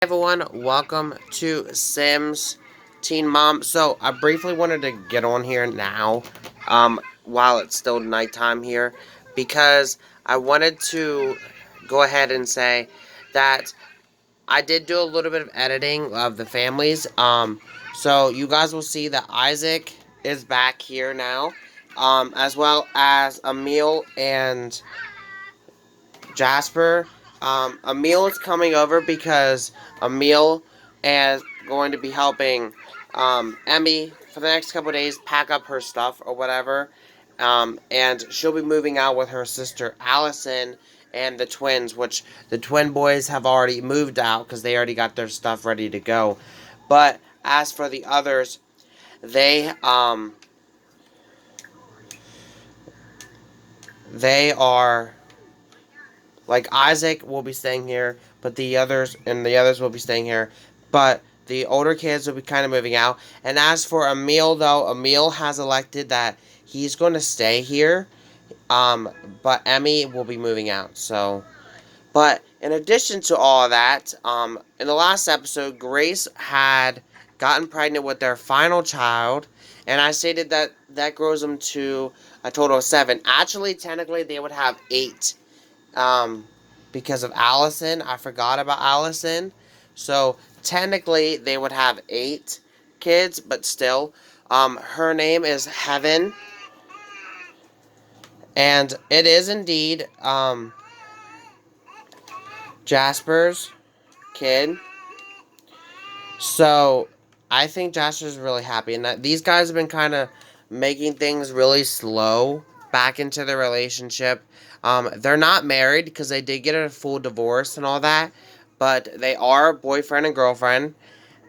Everyone, welcome to Sims Teen Mom. So I briefly wanted to get on here now, while it's still nighttime here, because I wanted to go ahead and say that I did do a little bit of editing of the families. So you guys will see that Isaac is back here now, as well as Emil and Jasper. Emil is coming over because Emil is going to be helping Emmy for the next couple of days pack up her stuff or whatever. And she'll be moving out with her sister Allison and the twins, which the twin boys have already moved out because they already got their stuff ready to go. But as for the others, they they are like Isaac will be staying here, but the others will be staying here. But the older kids will be kind of moving out. And as for Emil, though, Emil has elected that he's going to stay here. But Emmy will be moving out. So, but in addition to all of that, in the last episode, Grace had gotten pregnant with their final child, and I stated that that grows them to a total of 7. Actually, technically, they would have 8, because of Allison. I forgot about Allison. So technically they would have 8 kids, but still. Her name is Heaven. And it is indeed Jasper's kid. So I think Jasper's really happy. And that these guys have been kind of making things really slow back into the relationship. They're not married because they did get a full divorce and all that, but they are boyfriend and girlfriend.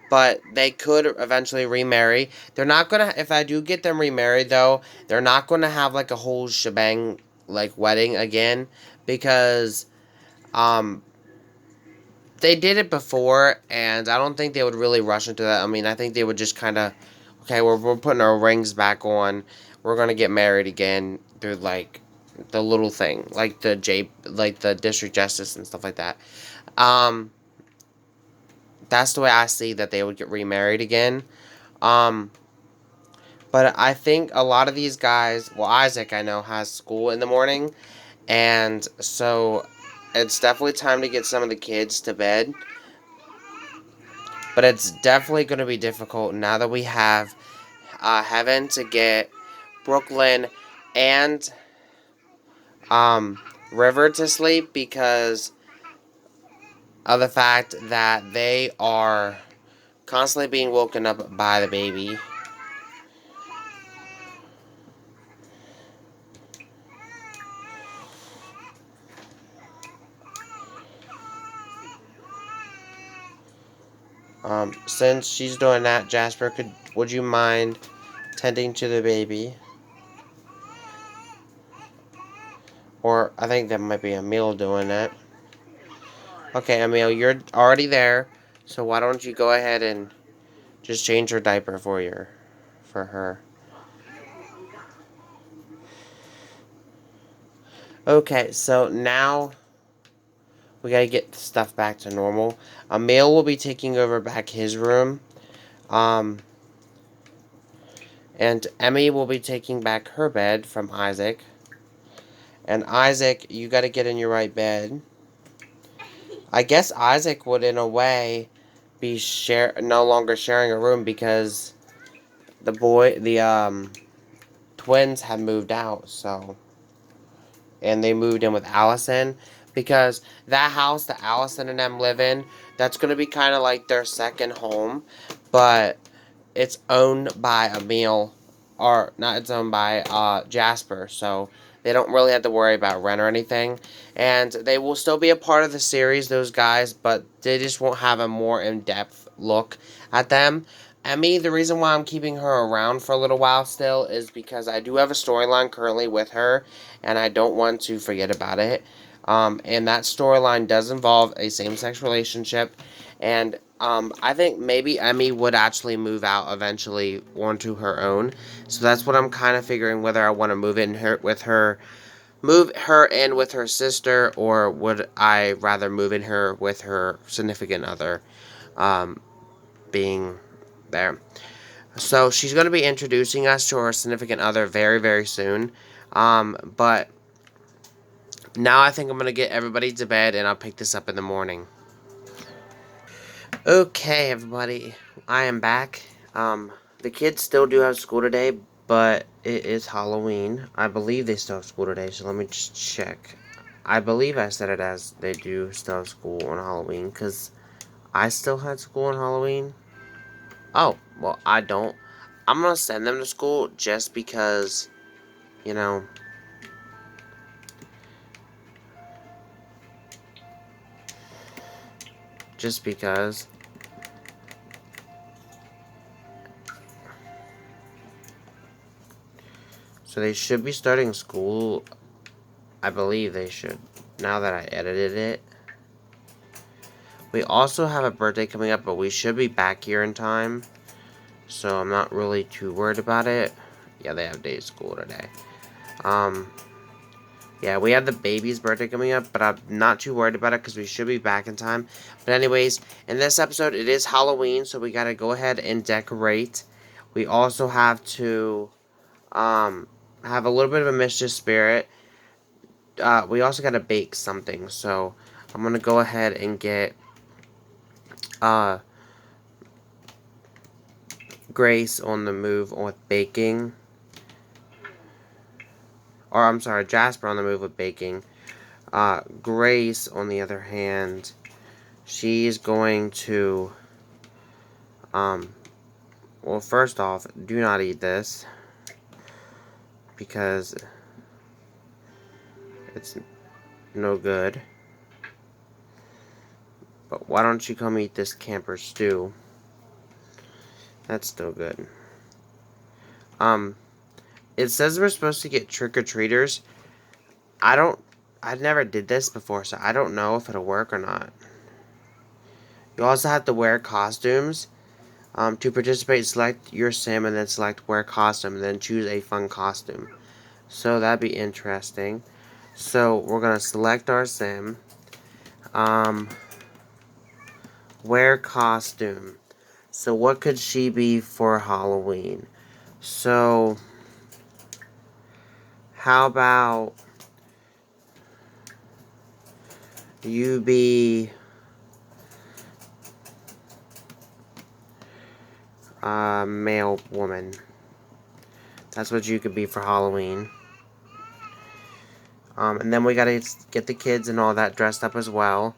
But they could eventually remarry. They're not gonna. If I do get them remarried, though, they're not gonna have like a whole shebang like wedding again because um they did it before, and I don't think they would really rush into that. I mean, I think they would just kind of, okay, we're putting our rings back on. We're gonna get married again through like the little thing, like like the district justice and stuff like that. Um, that's the way I see that they would get remarried again. Um, but I think a lot of these guys, well, Isaac I know has school in the morning, and so it's definitely time to get some of the kids to bed. But it's definitely going to be difficult now that we have Heaven to get Brooklyn and River to sleep because of the fact that they are constantly being woken up by the baby. Since she's doing that, Jasper, would you mind tending to the baby? Or I think that might be Emil doing it. Okay, Emil, you're already there, so why don't you go ahead and just change her diaper for her. Okay, so now we gotta get stuff back to normal. Emil will be taking over back his room. And Emmy will be taking back her bed from Isaac. And Isaac, you gotta get in your right bed. I guess Isaac would, in a way, be no longer sharing a room because the twins had moved out, so. And they moved in with Allison because that house that Allison and them live in, that's going to be kind of like their second home, but it's owned by Emil, or not, it's owned by Jasper, so they don't really have to worry about rent or anything, and they will still be a part of the series, those guys, but they just won't have a more in-depth look at them. Emmy, the reason why I'm keeping her around for a little while still is because I do have a storyline currently with her, and I don't want to forget about it. And that storyline does involve a same-sex relationship, and I think maybe Emmy would actually move out eventually onto her own. So that's what I'm kind of figuring, whether I want to move her in with her sister, or would I rather move in her with her significant other. being there. So she's going to be introducing us to her significant other very, very soon. But now I think I'm going to get everybody to bed, and I'll pick this up in the morning. Okay, everybody, I am back. The kids still do have school today, but it is Halloween. I believe they still have school today, so let me just check. I believe I said it as they do still have school on Halloween, because I still had school on Halloween. Oh, well, I don't. I'm going to send them to school just because, you know, just because. So they should be starting school. I believe they should, now that I edited it. We also have a birthday coming up, but we should be back here in time. So I'm not really too worried about it. Yeah, they have day school today. Yeah, we have the baby's birthday coming up, but I'm not too worried about it because we should be back in time. But anyways, in this episode, it is Halloween, so we gotta go ahead and decorate. We also have to, have a little bit of a mischief spirit. We also gotta bake something, so I'm gonna go ahead and get, Grace on the move with baking. Or, I'm sorry, Jasper on the move with baking. Grace, on the other hand, she's going to, well, first off, do not eat this, because it's no good. But why don't you come eat this camper stew? That's still good. It says we're supposed to get trick-or-treaters. I never did this before, so I don't know if it'll work or not. You also have to wear costumes. To participate, select your sim and then select wear costume and then choose a fun costume. So that'd be interesting. So we're gonna select our sim. Wear costume. So what could she be for Halloween? So how about you be a male woman? That's what you could be for Halloween. And then we gotta get the kids and all that dressed up as well,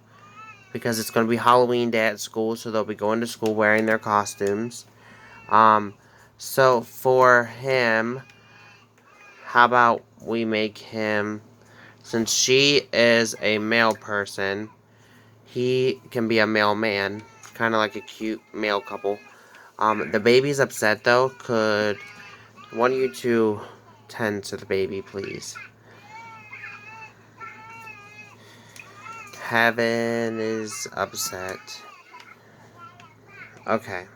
because it's gonna be Halloween day at school, so they'll be going to school wearing their costumes. So for him, how about we make him, since she is a male person, he can be a male man, kind of like a cute male couple. The baby's upset though. Could one of you two tend to the baby, please? Heaven is upset. Okay.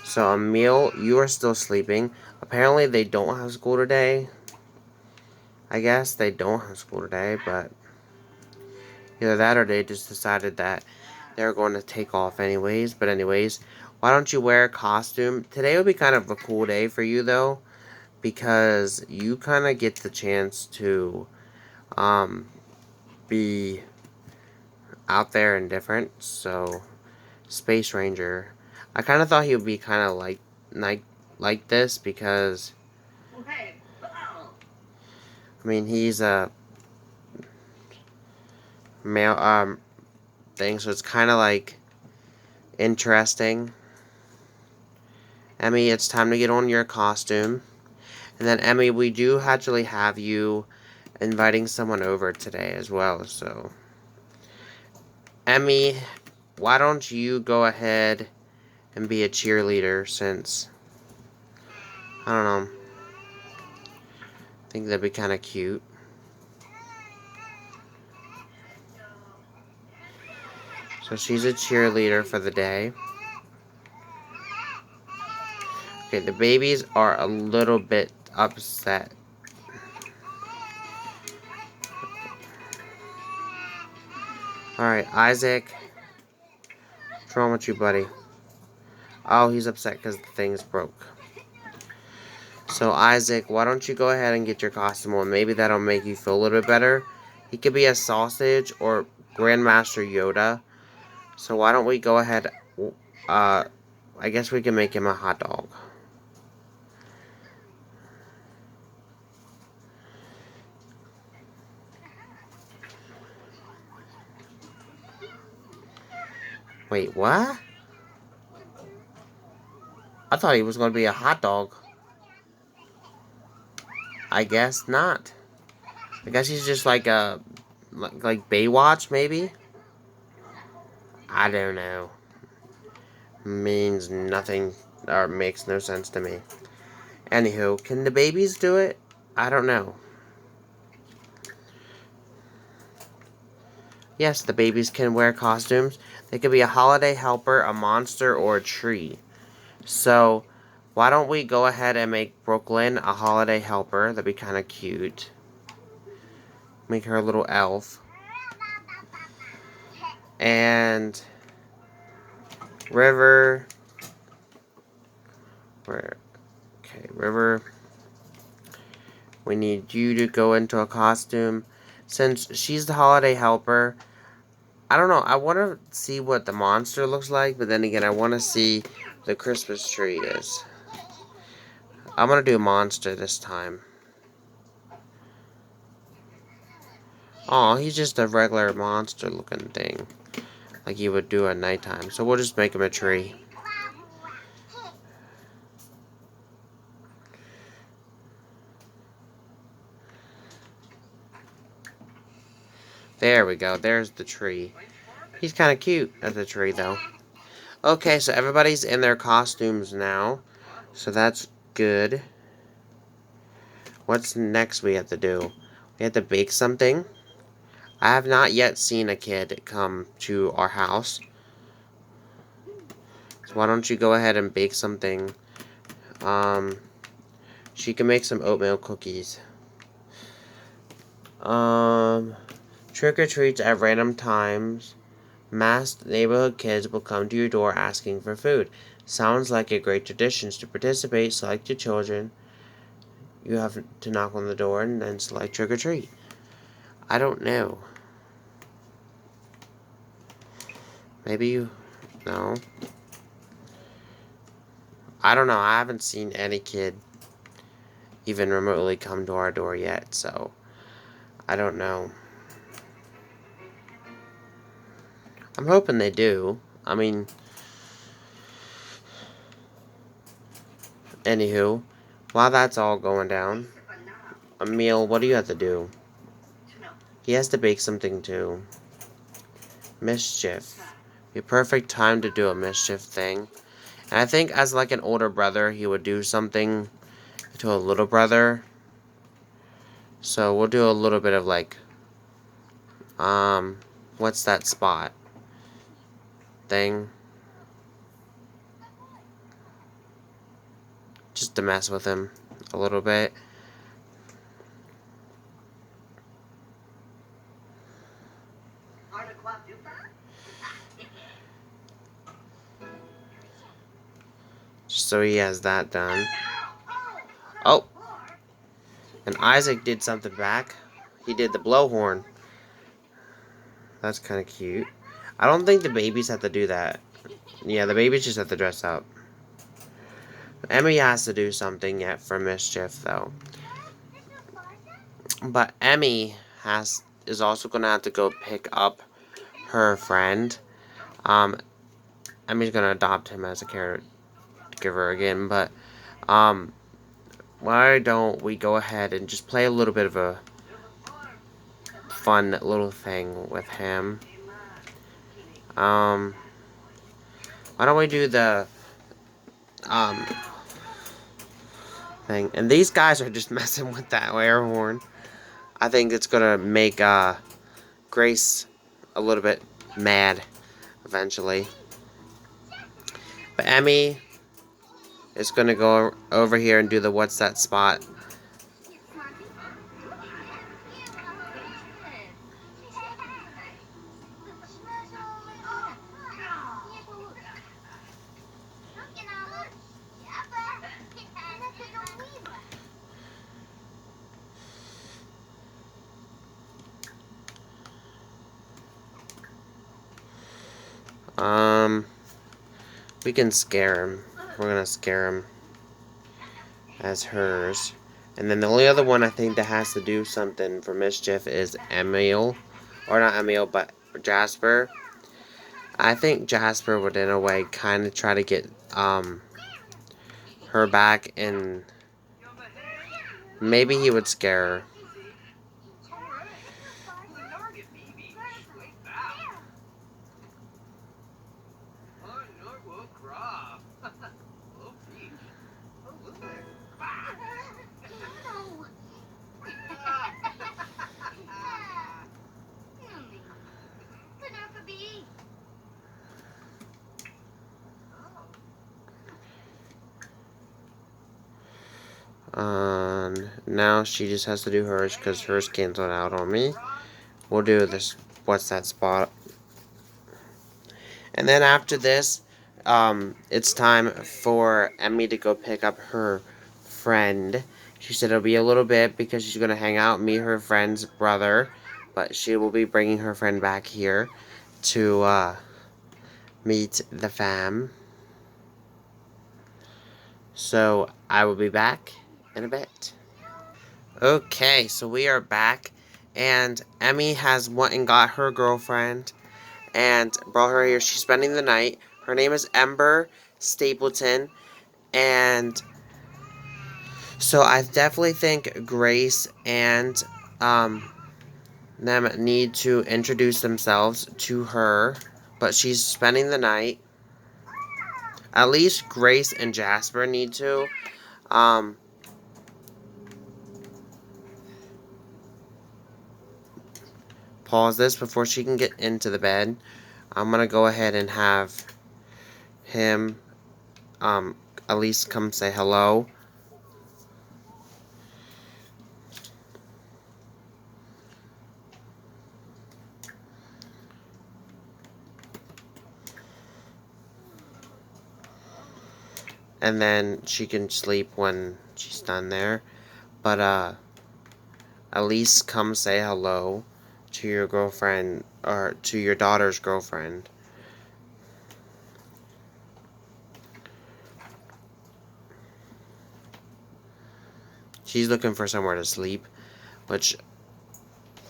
So, Emil, you are still sleeping. Apparently, they don't have school today. I guess they don't have school today, but either that or they just decided that they're going to take off anyways. But anyways, why don't you wear a costume? Today would be kind of a cool day for you, though, because you kind of get the chance to be out there and different. So, Space Ranger. I kind of thought he would be kind of like this because, I mean, he's a male thing, so it's kind of like interesting. Emmy, it's time to get on your costume. And then Emmy, we do actually have you inviting someone over today as well, so Emmy, why don't you go ahead and be a cheerleader, since I don't know, I think that'd be kind of cute. So she's a cheerleader for the day. Okay, the babies are a little bit upset. Alright, Isaac, What's wrong with you, buddy? Oh, he's upset because the thing's broke. So, Isaac, why don't you go ahead and get your costume on? Maybe that'll make you feel a little bit better. He could be a sausage or Grandmaster Yoda. So, why don't we go ahead... I guess we can make him a hot dog. Wait, what? I thought he was going to be a hot dog. I guess not. I guess he's just like a... like Baywatch, maybe? I don't know. Means nothing, or makes no sense to me. Anywho, can the babies do it? I don't know. Yes, the babies can wear costumes. They could be a holiday helper, a monster, or a tree. So, why don't we go ahead and make Brooklyn a holiday helper? That'd be kind of cute. Make her a little elf. And River. Where? Okay, River. We need you to go into a costume. Since she's the holiday helper, I don't know. I want to see what the monster looks like, but then again, I want to see the Christmas tree is. I'm going to do monster this time. Oh, he's just a regular monster looking thing. Like you would do at nighttime. So we'll just make him a tree. There we go. There's the tree. He's kind of cute as a tree, though. Okay, so everybody's in their costumes now. So that's good. What's next we have to do? We have to bake something. I have not yet seen a kid come to our house. So why don't you go ahead and bake something. She can make some oatmeal cookies. Trick-or-treats at random times. Masked neighborhood kids will come to your door asking for food. Sounds like a great tradition. To participate, select your children. You have to knock on the door and then select trick-or-treat. I don't know. Maybe you... No. I don't know. I haven't seen any kid even remotely come to our door yet, so... I don't know. I'm hoping they do. I mean... Anywho, while that's all going down... Emil, what do you have to do? He has to bake something too. Mischief. Be perfect time to do a mischief thing. And I think as like an older brother, he would do something to a little brother. So we'll do a little bit of like, what's that spot thing? Just to mess with him a little bit. So he has that done. Oh! And Isaac did something back. He did the blowhorn. That's kind of cute. I don't think the babies have to do that. Yeah, the babies just have to dress up. Emmy has to do something yet for mischief, though. But Emmy is also going to have to go pick up her friend. Emmy's going to adopt him as a caregiver again, but why don't we go ahead and just play a little bit of a fun little thing with him. Why don't we do the thing? And these guys are just messing with that air horn. I think it's gonna make Grace a little bit mad eventually. But Emmy is gonna go over here and do the what's that spot. we can scare him. We're gonna scare him as hers. And then the only other one I think that has to do something for mischief is Emil. Or not Emil, but Jasper. I think Jasper would, in a way, kind of try to get her back, and maybe he would scare her. Now she just has to do hers because hers canceled out on me. We'll do this. What's that spot? And then after this, it's time for Emmy to go pick up her friend. She said it'll be a little bit because she's going to hang out, meet her friend's brother. But she will be bringing her friend back here to meet the fam. So I will be back in a bit. Okay, so we are back. And Emmy has went and got her girlfriend and brought her here. She's spending the night. Her name is Ember Stapleton. And so I definitely think Grace and them need to introduce themselves to her. But she's spending the night. At least Grace and Jasper need to. Pause this before she can get into the bed. I'm gonna go ahead and have him at least come say hello. And then she can sleep when she's done there. But at least come say hello to your girlfriend, or to your daughter's girlfriend. She's looking for somewhere to sleep, which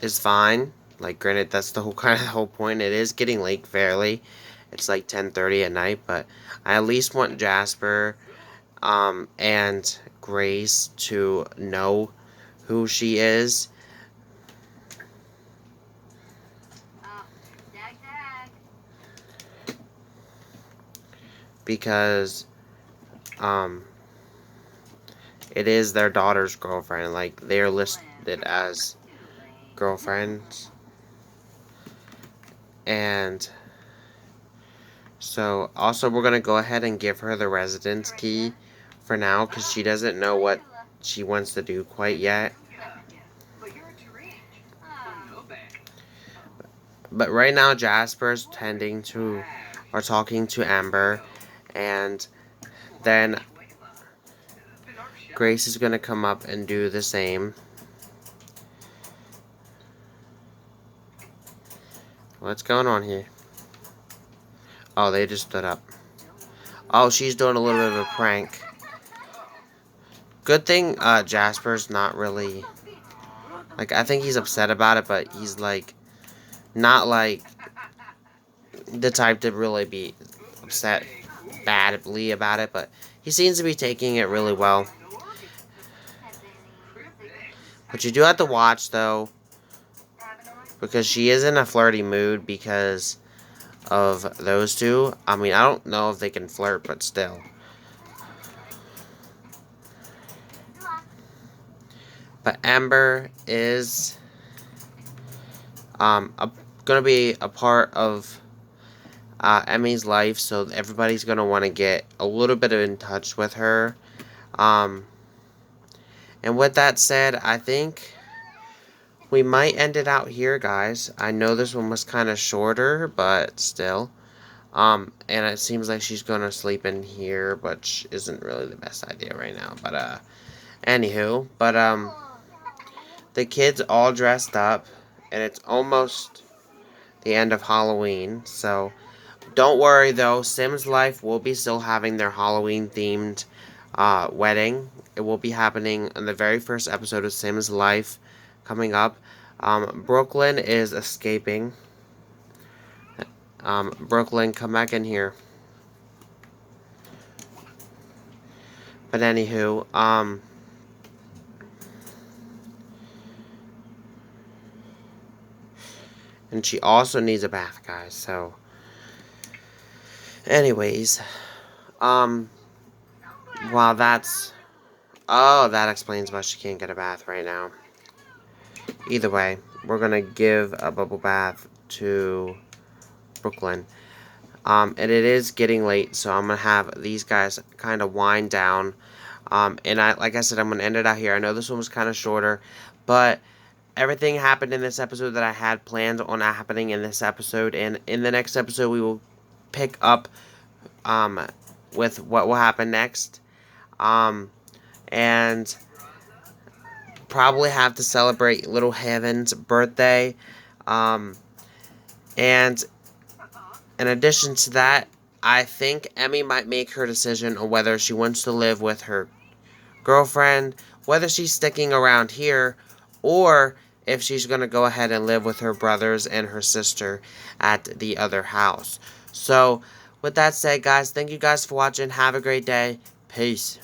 is fine. Like, granted, that's the whole point. It is getting late fairly. It's like 10:30 at night, but I at least want Jasper and Grace to know who she is. Because it is their daughter's girlfriend. Like, they're listed as girlfriends. And so also we're gonna go ahead and give her the residence key for now, because she doesn't know what she wants to do quite yet. But right now Jasper's tending to, or talking to Amber, and then Grace is gonna come up and do the same. What's going on here? Oh, they just stood up. Oh, she's doing a little bit of a prank. Good thing Jasper's not really, like, I think he's upset about it, but he's like not like the type to really be upset badly about it, but he seems to be taking it really well. But you do have to watch, though, because she is in a flirty mood because of those two. I mean, I don't know if they can flirt, but still. But Amber is gonna be a part of Emmy's life, so everybody's gonna want to get a little bit in touch with her. And with that said, I think we might end it out here, guys. I know this one was kind of shorter, but still. And it seems like she's gonna sleep in here, which isn't really the best idea right now. But anywho, the kids all dressed up, and it's almost the end of Halloween, so Don't worry though, Sims Life will be still having their Halloween themed wedding. It will be happening in the very first episode of Sims Life coming up. Brooklyn is escaping. Brooklyn, come back in here. But anywho, and she also needs a bath, guys, so. Anyways, while that's. Oh, that explains why she can't get a bath right now. Either way, we're gonna give a bubble bath to Brooklyn. And it is getting late, so I'm gonna have these guys kind of wind down. And like I said, I'm gonna end it out here. I know this one was kind of shorter, but everything happened in this episode that I had planned on happening in this episode. And in the next episode, we will pick up with what will happen next. And probably have to celebrate Little Heaven's birthday. And in addition to that, I think Emmy might make her decision on whether she wants to live with her girlfriend, whether she's sticking around here, or if she's going to go ahead and live with her brothers and her sister at the other house. So, with that said, guys, thank you guys for watching. Have a great day. Peace.